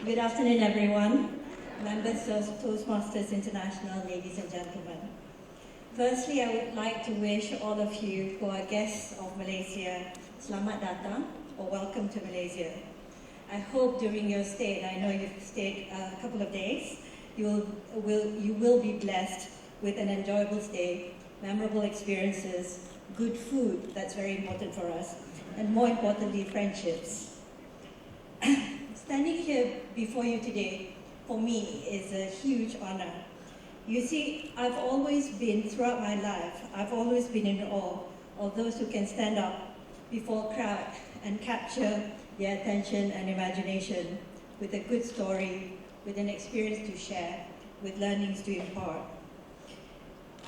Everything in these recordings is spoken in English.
Good afternoon, everyone. Members of Toastmasters International, ladies and gentlemen. Firstly, I would like to wish all of you who are guests of Malaysia, Selamat Datang or welcome to Malaysia. I hope during your stay, and I know you've stayed a couple of days, you will be blessed with an enjoyable stay, memorable experiences, good food, that's very important for us, and more importantly, friendships. Standing here before you today, for me, is a huge honor. You see, I've always been, throughout my life, I've always been in awe of those who can stand up before a crowd and capture their attention and imagination with a good story, with an experience to share, with learnings to impart.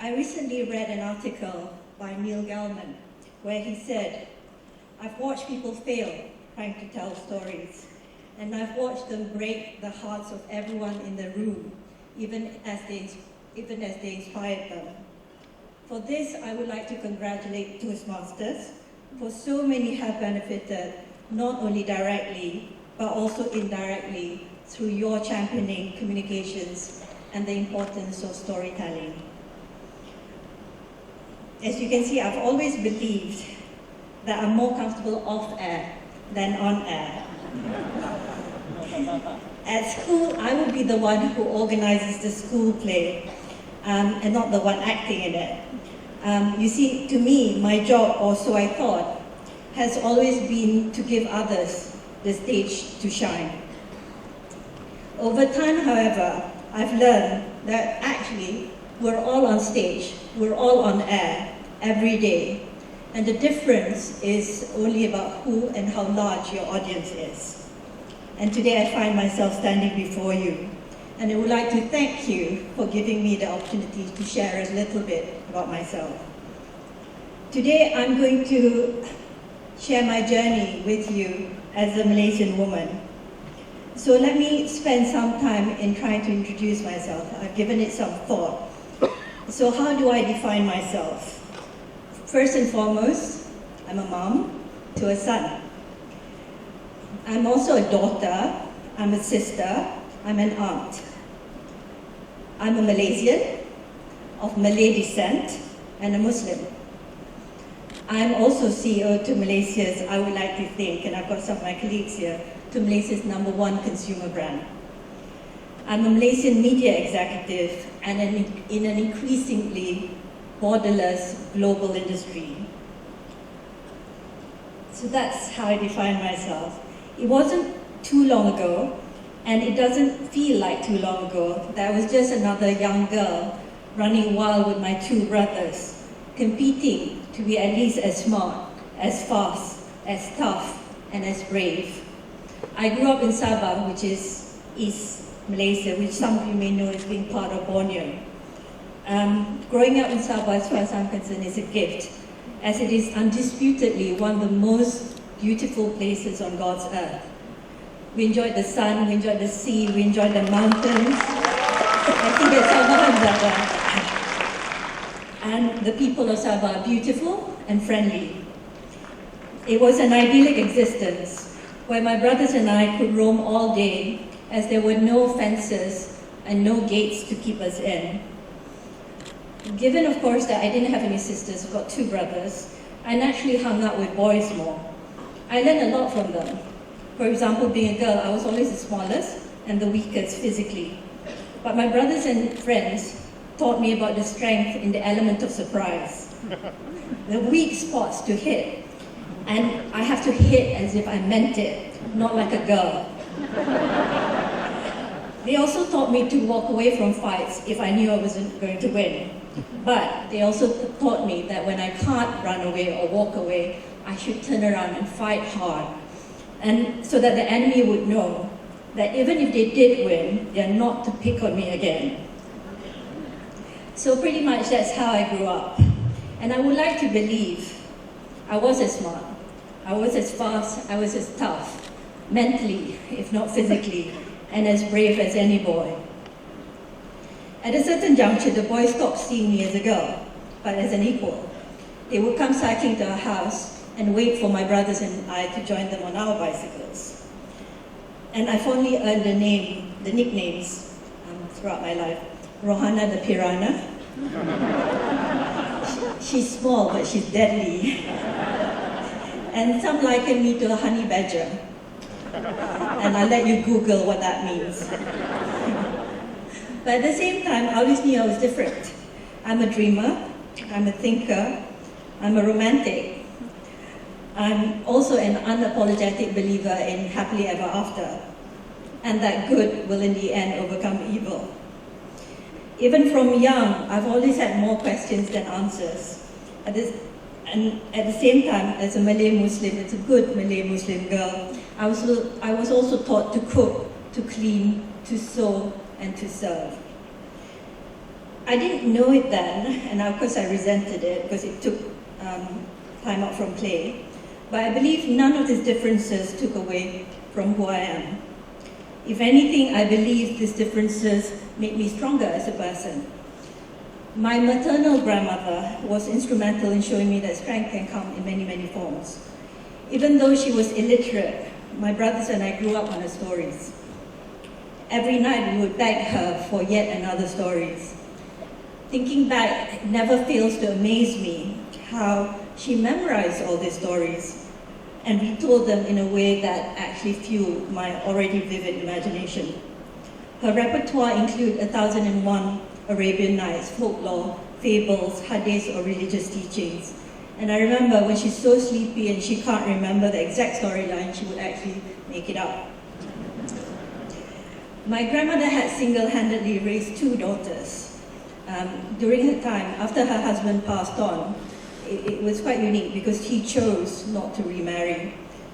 I recently read an article by Neil Gaiman where he said, I've watched people fail trying to tell stories, and I've watched them break the hearts of everyone in the room, even as they inspired them. For this, I would like to congratulate Toastmasters, for so many have benefited, not only directly, but also indirectly, through your championing communications and the importance of storytelling. As you can see, I've always believed that I'm more comfortable off air than on air. At school, I would be the one who organizes the school play and not the one acting in it. You see, to me, my job, or so I thought, has always been to give others the stage to shine. Over time, however, I've learned that actually we're all on stage, we're all on air every day. And the difference is only about who and how large your audience is. And today I find myself standing before you. And I would like to thank you for giving me the opportunity to share a little bit about myself. Today I'm going to share my journey with you as a Malaysian woman. So let me spend some time in trying to introduce myself. I've given it some thought. So how do I define myself? First and foremost, I'm a mom to a son. I'm also a daughter, I'm a sister, I'm an aunt. I'm a Malaysian of Malay descent and a Muslim. I'm also CEO to Malaysia's, I would like to think, and I've got some of my colleagues here, to Malaysia's #1 consumer brand. I'm a Malaysian media executive and in an increasingly borderless global industry. So that's how I define myself. It wasn't too long ago, and it doesn't feel like too long ago, that I was just another young girl running wild with my two brothers, competing to be at least as smart, as fast, as tough, and as brave. I grew up in Sabah, which is East Malaysia, which some of you may know as being part of Borneo. Growing up in Sabah, as far as I'm concerned, is a gift, as it is undisputedly one of the most beautiful places on God's earth. We enjoyed the sun, we enjoyed the sea, we enjoyed the mountains. I think it's Sabah. And the people of Sabah are beautiful and friendly. It was an idyllic existence where my brothers and I could roam all day, as there were no fences and no gates to keep us in. Given, of course, that I didn't have any sisters, I've got two brothers, I naturally hung out with boys more. I learned a lot from them. For example, being a girl, I was always the smallest and the weakest physically. But my brothers and friends taught me about the strength in the element of surprise. The weak spots to hit. And I have to hit as if I meant it, not like a girl. They also taught me to walk away from fights if I knew I wasn't going to win. But they also taught me that when I can't run away or walk away, I should turn around and fight hard. And so that the enemy would know that even if they did win, they're not to pick on me again. So pretty much that's how I grew up. And I would like to believe I was as smart, I was as fast, I was as tough, mentally, if not physically, and as brave as any boy. At a certain juncture, the boys stopped seeing me as a girl, but as an equal. They would come cycling to our house and wait for my brothers and I to join them on our bicycles. And I fondly earned the nicknames throughout my life. Rohana the Piranha. She's small, but she's deadly. And some liken me to a honey badger. And I'll let you Google what that means. But at the same time, I always knew I was different. I'm a dreamer, I'm a thinker, I'm a romantic. I'm also an unapologetic believer in happily ever after, and that good will in the end overcome evil. Even from young, I've always had more questions than answers. And at the same time, as a Malay Muslim, it's a good Malay Muslim girl, I was also taught to cook, to clean, to sew, and to serve. I didn't know it then, and of course I resented it because it took time out from play. But I believe none of these differences took away from who I am. If anything, I believe these differences made me stronger as a person. My maternal grandmother was instrumental in showing me that strength can come in many, many forms. Even though she was illiterate, my brothers and I grew up on her stories. Every night we would beg her for yet another stories. Thinking back, it never fails to amaze me how she memorized all these stories and retold them in a way that actually fueled my already vivid imagination. Her repertoire included 1001 Arabian Nights, folklore, fables, hadiths, or religious teachings. And I remember when she's so sleepy and she can't remember the exact storyline, she would actually make it up. My grandmother had single-handedly raised 2 daughters. During her time, after her husband passed on, it was quite unique because he chose not to remarry.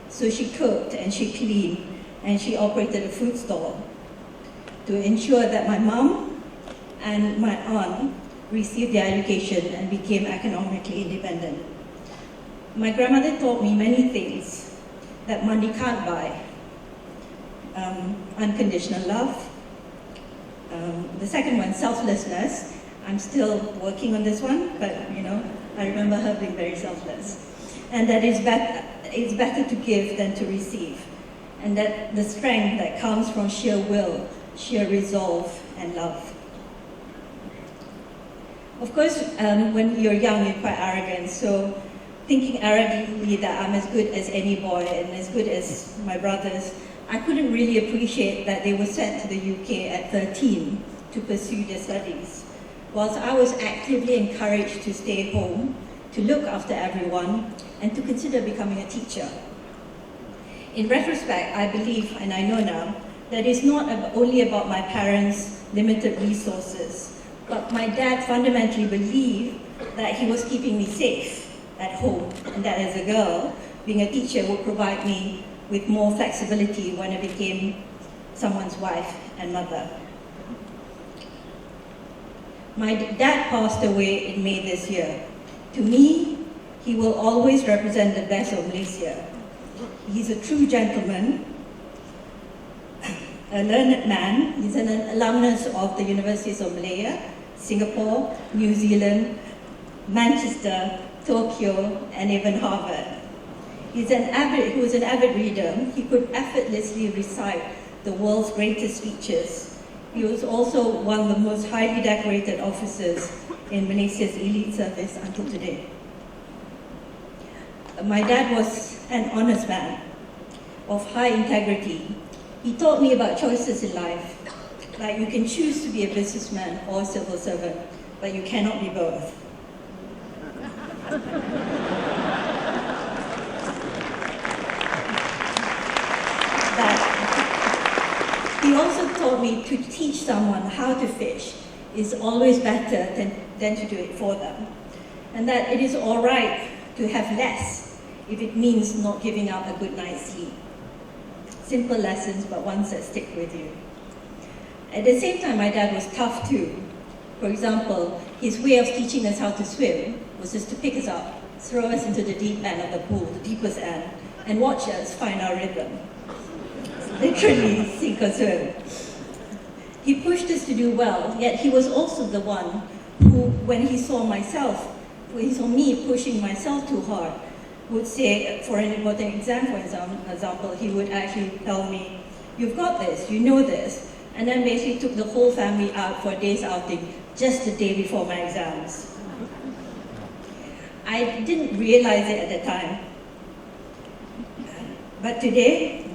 So she cooked and she cleaned and she operated a food stall to ensure that my mom and my aunt received their education and became economically independent. My grandmother taught me many things that money can't buy. Unconditional love. The second one, selflessness. I'm still working on this one, but I remember her being very selfless. And that it's better to give than to receive. And that the strength that comes from sheer will, sheer resolve, and love. Of course, when you're young, you're quite arrogant, so thinking arrogantly that I'm as good as any boy and as good as my brothers, I couldn't really appreciate that they were sent to the UK at 13 to pursue their studies, whilst I was actively encouraged to stay home, to look after everyone, and to consider becoming a teacher. In retrospect, I believe, and I know now, that it's not only about my parents' limited resources, but my dad fundamentally believed that he was keeping me safe at home, and that as a girl, being a teacher would provide me with more flexibility when I became someone's wife and mother. My dad passed away in May this year. To me, he will always represent the best of Malaysia. He's a true gentleman, a learned man. He's an alumnus of the Universities of Malaya, Singapore, New Zealand, Manchester, Tokyo, and even Harvard. He was an avid reader. He could effortlessly recite the world's greatest speeches. He was also one of the most highly decorated officers in Malaysia's elite service until today. My dad was an honest man of high integrity. He taught me about choices in life, like you can choose to be a businessman or a civil servant, but you cannot be both. He also taught me to teach someone how to fish is always better than to do it for them. And that it is all right to have less if it means not giving up a good night's sleep. Simple lessons, but ones that stick with you. At the same time, my dad was tough too. For example, his way of teaching us how to swim was just to pick us up, throw us into the deep end of the pool, the deepest end, and watch us find our rhythm. Literally sink or swim. He pushed us to do well, yet he was also the one who, when he saw me pushing myself too hard, would say, for an important exam, for example, he would actually tell me, you've got this, you know this. And then basically took the whole family out for a day's outing just the day before my exams. I didn't realize it at the time. But today,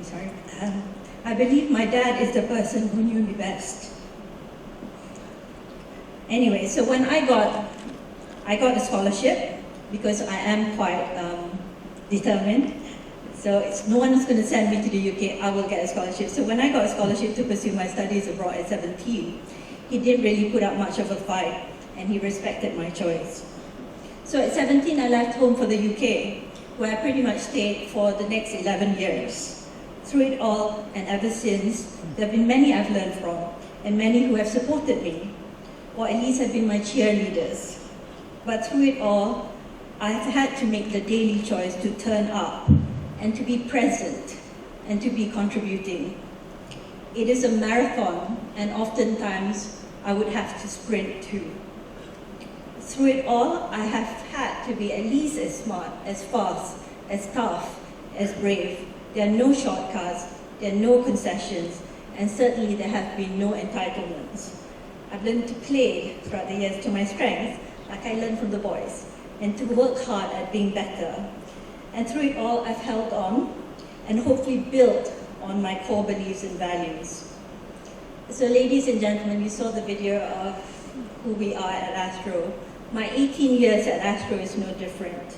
I believe my dad is the person who knew me best. Anyway, so when I got a scholarship, because I am quite determined. So no one is going to send me to the UK, I will get a scholarship. So when I got a scholarship to pursue my studies abroad at 17, he didn't really put up much of a fight, and he respected my choice. So at 17, I left home for the UK, where I pretty much stayed for the next 11 years. Through it all, and ever since, there have been many I've learned from, and many who have supported me, or at least have been my cheerleaders. But through it all, I've had to make the daily choice to turn up, and to be present, and to be contributing. It is a marathon, and oftentimes I would have to sprint too. Through it all, I have had to be at least as smart, as fast, as tough, as brave. There are no shortcuts, there are no concessions, and certainly there have been no entitlements. I've learned to play throughout the years to my strength, like I learned from the boys, and to work hard at being better. And through it all, I've held on and hopefully built on my core beliefs and values. So ladies and gentlemen, you saw the video of who we are at Astro. My 18 years at Astro is no different.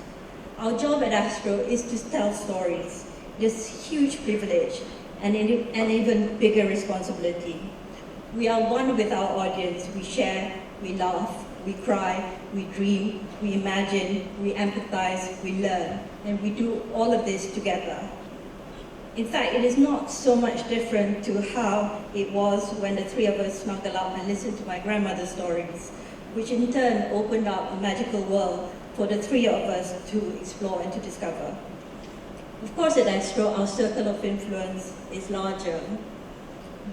Our job at Astro is to tell stories. This huge privilege and an even bigger responsibility. We are one with our audience. We share, we laugh, we cry, we dream, we imagine, we empathize, we learn, and we do all of this together. In fact, it is not so much different to how it was when the three of us snuggled up and listened to my grandmother's stories, which in turn opened up a magical world for the three of us to explore and to discover. Of course, at Astro, our circle of influence is larger,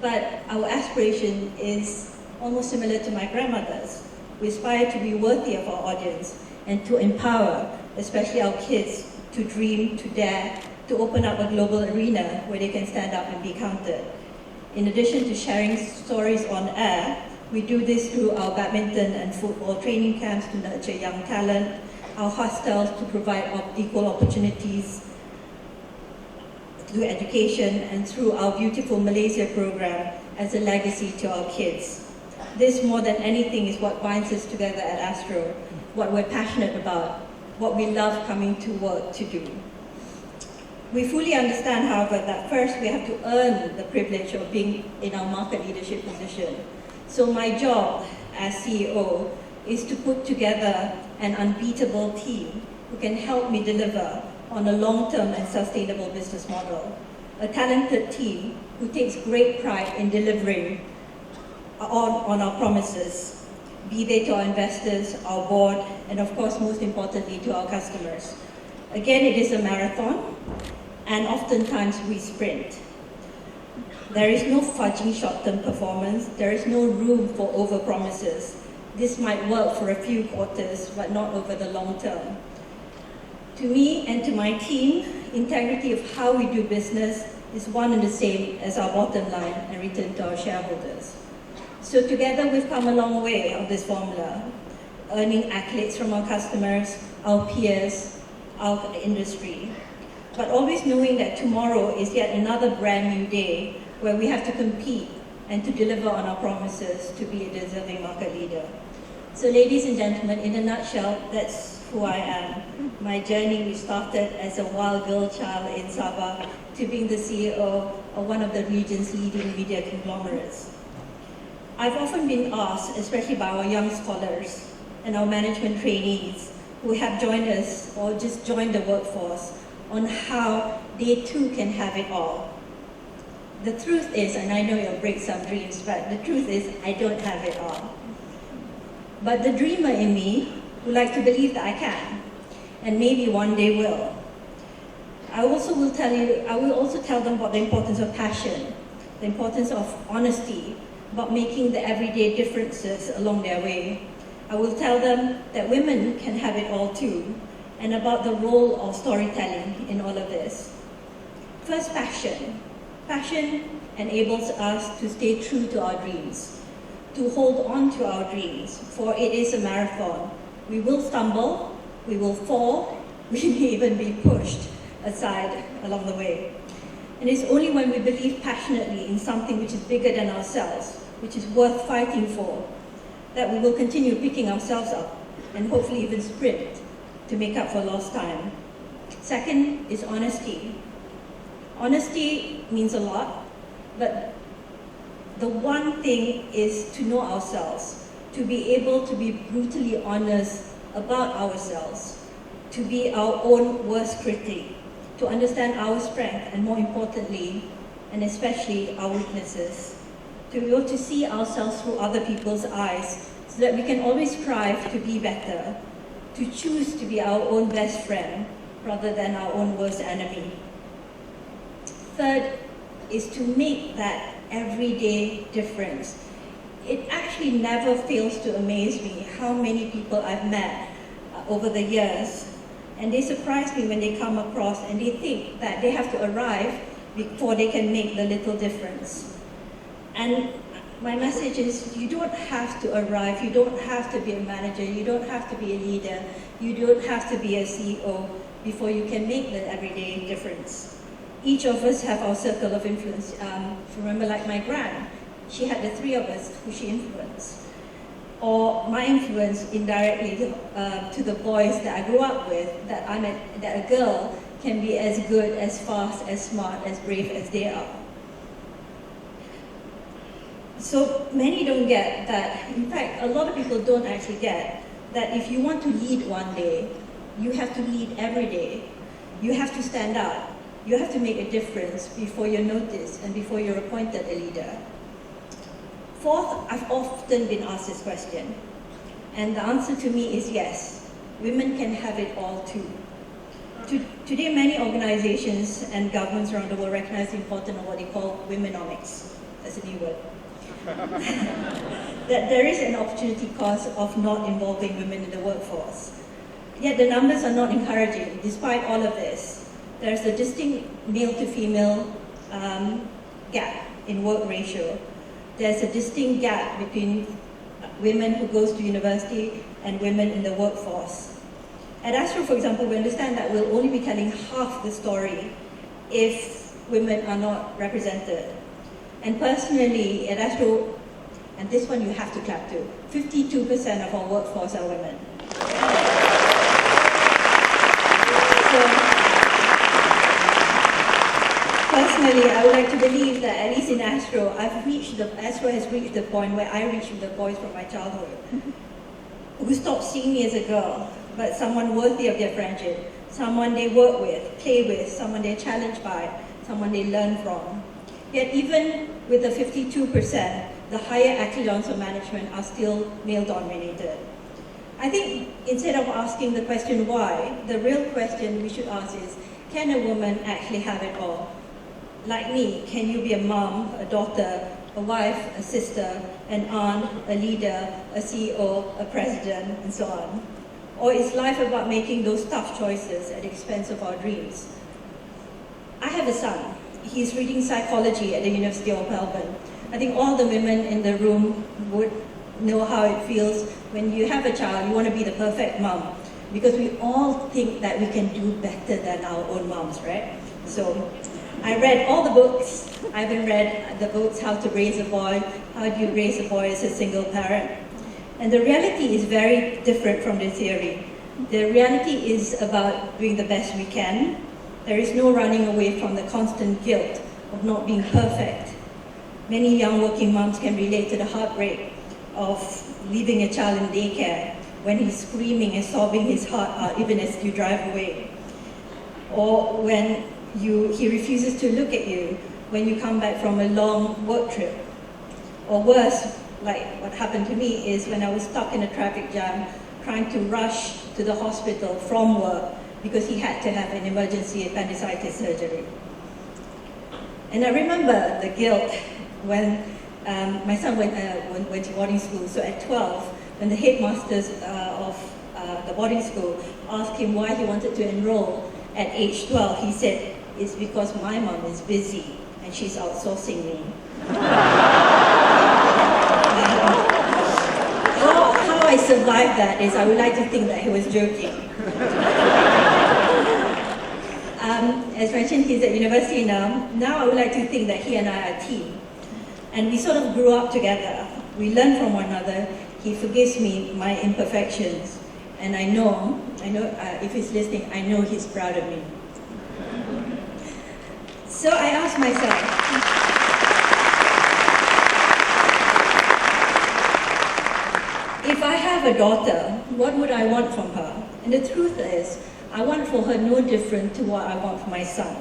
but our aspiration is almost similar to my grandmother's. We aspire to be worthy of our audience and to empower, especially our kids, to dream, to dare, to open up a global arena where they can stand up and be counted. In addition to sharing stories on air, we do this through our badminton and football training camps to nurture young talent, our hostels to provide equal opportunities through education, and through our beautiful Malaysia program as a legacy to our kids. This, more than anything, is what binds us together at Astro, what we're passionate about, what we love coming to work to do. We fully understand, however, that first we have to earn the privilege of being in our market leadership position. So my job as CEO is to put together an unbeatable team who can help me deliver on a long-term and sustainable business model. A talented team who takes great pride in delivering on our promises, be they to our investors, our board, and of course, most importantly, to our customers. Again, it is a marathon, and oftentimes we sprint. There is no fudging short-term performance. There is no room for over-promises. This might work for a few quarters, but not over the long term. To me and to my team, integrity of how we do business is one and the same as our bottom line and return to our shareholders. So together we've come a long way of this formula, earning accolades from our customers, our peers, our industry, but always knowing that tomorrow is yet another brand new day where we have to compete and to deliver on our promises to be a deserving market leader. So ladies and gentlemen, in a nutshell, that's who I am. My journey, which started as a wild girl child in Sabah, to being the CEO of one of the region's leading media conglomerates. I've often been asked, especially by our young scholars and our management trainees who have joined us or just joined the workforce, on how they too can have it all. The truth is, and I know it'll break some dreams, but the truth is I don't have it all. But the dreamer in me would like to believe that I can, and maybe one day will. I will also tell them about the importance of passion, the importance of honesty, about making the everyday differences along their way. I will tell them that women can have it all too, and about the role of storytelling in all of this. First, passion. Passion enables us to stay true to our dreams, to hold on to our dreams, for it is a marathon. We will stumble, we will fall, we may even be pushed aside along the way. And it's only when we believe passionately in something which is bigger than ourselves, which is worth fighting for, that we will continue picking ourselves up and hopefully even sprint to make up for lost time. Second is honesty. Honesty means a lot, but the one thing is to know ourselves, to be able to be brutally honest about ourselves, to be our own worst critic, to understand our strength and more importantly, and especially our weaknesses, to be able to see ourselves through other people's eyes so that we can always strive to be better, to choose to be our own best friend rather than our own worst enemy. Third is to make that everyday difference. It actually never fails to amaze me how many people I've met over the years, and they surprise me when they come across and they think that they have to arrive before they can make the little difference. And my message is, you don't have to arrive, you don't have to be a manager, you don't have to be a leader, you don't have to be a CEO before you can make the everyday difference. Each of us have our circle of influence. Remember, like my gran, she had the three of us who she influenced. Or my influence indirectly to the boys that I grew up with, that a girl can be as good, as fast, as smart, as brave as they are. So many don't get that. In fact, a lot of people don't actually get that if you want to lead one day, you have to lead every day. You have to stand out. You have to make a difference before you're noticed and before you're appointed a leader. Fourth, I've often been asked this question, and the answer to me is yes, women can have it all too. Today, many organizations and governments around the world recognize the importance of what they call womenomics. That's a new word. That there is an opportunity cost of not involving women in the workforce. Yet the numbers are not encouraging. Despite all of this, there's a distinct male to female gap in work ratio. There's a distinct gap between women who goes to university and women in the workforce. At Astro, for example, we understand that we'll only be telling half the story if women are not represented. And personally, at Astro, and this one you have to clap to, 52% of our workforce are women. So, personally, I would like to believe that at least in Astro, Astro has reached the point where I reached with the boys from my childhood, who stopped seeing me as a girl, but someone worthy of their friendship, someone they work with, play with, someone they're challenged by, someone they learn from. Yet even with the 52%, the higher echelons of management are still male-dominated. I think instead of asking the question why, the real question we should ask is, can a woman actually have it all? Like me, can you be a mom, a daughter, a wife, a sister, an aunt, a leader, a CEO, a president, and so on? Or is life about making those tough choices at the expense of our dreams? I have a son. He's reading psychology at the University of Melbourne. I think all the women in the room would know how it feels when you have a child, you want to be the perfect mom, because we all think that we can do better than our own moms, right? So I read all the books. I even read the books, How to Raise a Boy, How Do You Raise a Boy as a Single Parent. And the reality is very different from the theory. The reality is about doing the best we can. There is no running away from the constant guilt of not being perfect. Many young working moms can relate to the heartbreak of leaving a child in daycare when he's screaming and sobbing his heart out even as you drive away. Or when he refuses to look at you when you come back from a long work trip. Or worse, like what happened to me, is when I was stuck in a traffic jam trying to rush to the hospital from work because he had to have an emergency appendicitis surgery. And I remember the guilt when my son went to boarding school. So at 12, when the headmasters of the boarding school asked him why he wanted to enroll at age 12, he said, "It's because my mom is busy and she's outsourcing me. How I survived that is I would like to think that he was joking. As mentioned, he's at university now. Now I would like to think that he and I are a team. And we sort of grew up together. We learn from one another. He forgives me my imperfections. And I know if he's listening, I know he's proud of me. So I asked myself, if I have a daughter, what would I want from her? And the truth is, I want for her no different to what I want for my son.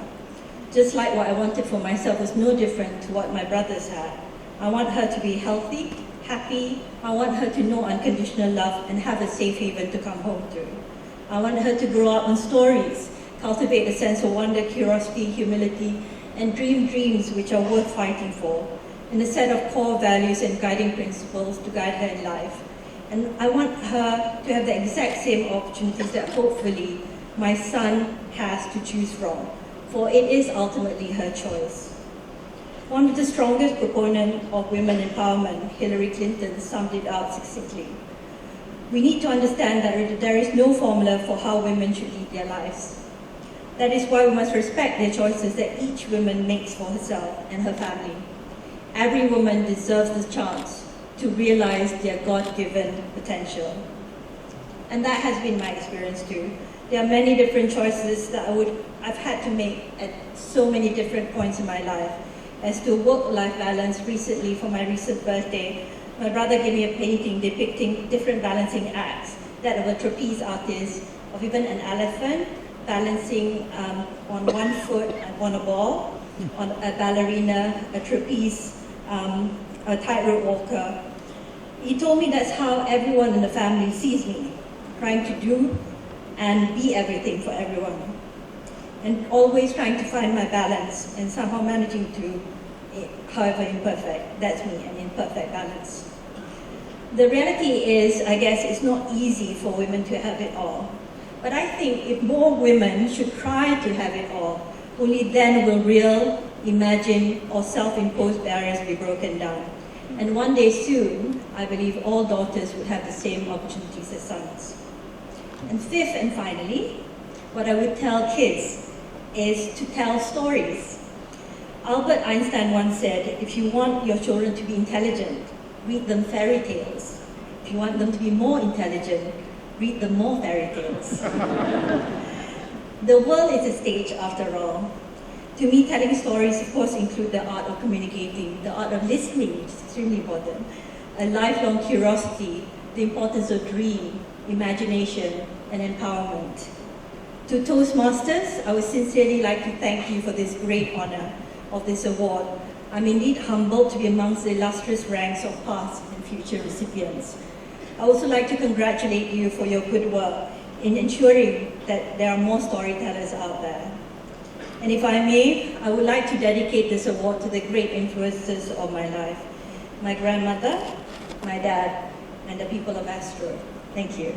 Just like what I wanted for myself was no different to what my brothers had. I want her to be healthy, happy. I want her to know unconditional love and have a safe haven to come home to. I want her to grow up on stories, cultivate a sense of wonder, curiosity, humility, and dream dreams which are worth fighting for, and a set of core values and guiding principles to guide her in life. And I want her to have the exact same opportunities that hopefully my son has to choose from, for it is ultimately her choice. One of the strongest proponents of women empowerment, Hillary Clinton, summed it up succinctly. We need to understand that there is no formula for how women should lead their lives. That is why we must respect the choices that each woman makes for herself and her family. Every woman deserves the chance to realize their God-given potential. And that has been my experience too. There are many different choices that I've had to make at so many different points in my life. As to work-life balance, recently for my recent birthday, my brother gave me a painting depicting different balancing acts, that of a trapeze artist, of even an elephant balancing on one foot on a ball, on a ballerina, a trapeze, a tightrope walker. He told me that's how everyone in the family sees me, trying to do and be everything for everyone. And always trying to find my balance and somehow managing to, however imperfect, that's me, an imperfect balance. The reality is, I guess, it's not easy for women to have it all. But I think if more women should try to have it all, only then will real, imagined, or self-imposed barriers be broken down. And one day soon, I believe all daughters would have the same opportunities as sons. And fifth and finally, what I would tell kids is to tell stories. Albert Einstein once said, if you want your children to be intelligent, read them fairy tales. If you want them to be more intelligent, read them more fairy tales. The world is a stage after all. To me, telling stories, of course, include the art of communicating, the art of listening, which is extremely important, a lifelong curiosity, the importance of dream, imagination, and empowerment. To Toastmasters, I would sincerely like to thank you for this great honor of this award. I'm indeed humbled to be amongst the illustrious ranks of past and future recipients. I also like to congratulate you for your good work in ensuring that there are more storytellers out there. And if I may, I would like to dedicate this award to the great influences of my life, my grandmother, my dad, and the people of Astro. Thank you.